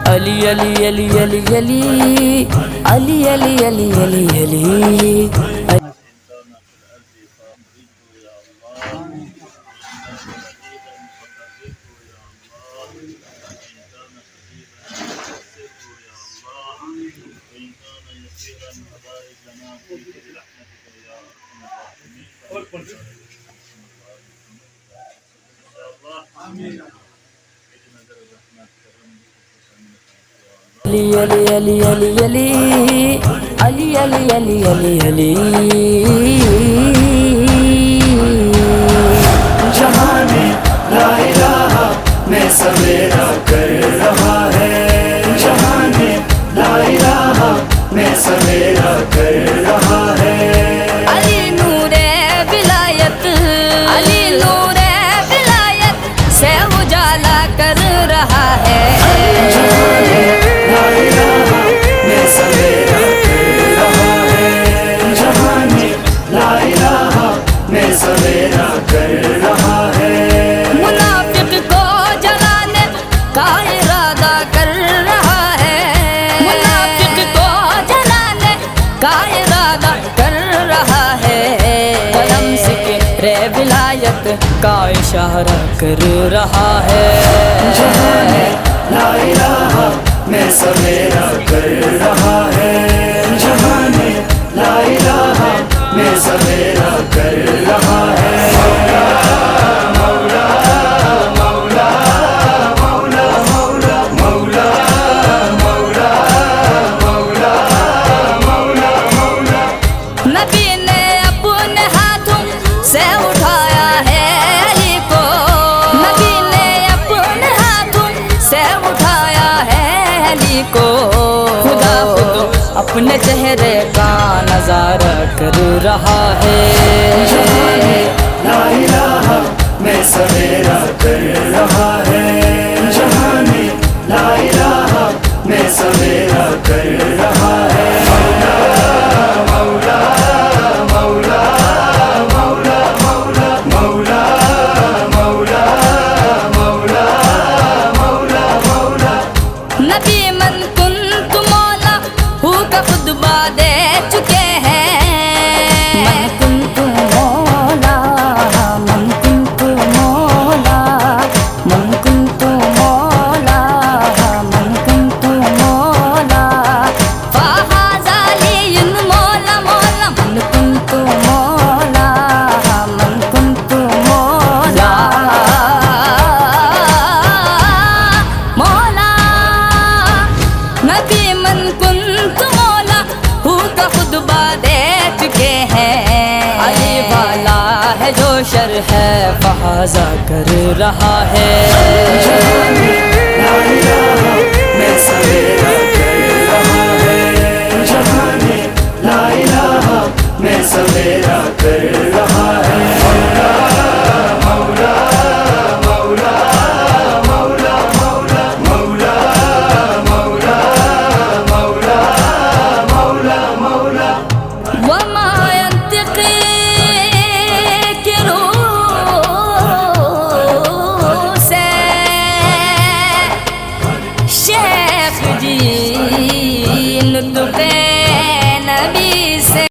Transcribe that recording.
علی علی علی علی علی علی علی علی علی علی علی علی علی علی علی علی علی علی علی جہان لا الہ میں سویرا کر رہا ہے، جہان لا الہ میں سویرا کر رہا ہے۔ علی نور ولایت، علی نور ولایت سے اجالا کر رہا ہے۔ لا الہ میں سویرا کر رہا ہے، جہان لا الہ میں سویرا کر رہا ہے۔ منافق کو جلانے کا ارادہ کر رہا ہے، منافق کو جلانے کا ارادہ کر رہا ہے۔ قلم ذکر ولایت کا اشارہ کر رہا ہے۔ جہان لا الہ میں سویرا کر رہا ہے، جہان لا الہ میں سویرا کر رہا ہے۔ نبی نے اپنے ہاتھوں سے اٹھایا ہے علی کو، نبی نے اپنے ہاتھوں سے اٹھایا ہے علی کو۔ خدا خود اپنے چہرے کا نظارہ کر رہا ہے۔ لا الہ میں سویرا کر رہا ہے، جہان لا الہ میں سویرا کر رہا ہے۔ نبی من کنت مولا ہو کا خطبہ دے چکے ہیں۔ من کنت مولا، من کنت مولا، من کنت مولا، من کنت مولا، فہذا علی مولا مولا، من کنت مولا، من کنت مولا مولا۔ نبی من کنت مولا ہو کا خطبہ دے چکے ہیں۔ علی والا ہے جو شرح فہذا کر رہا ہے۔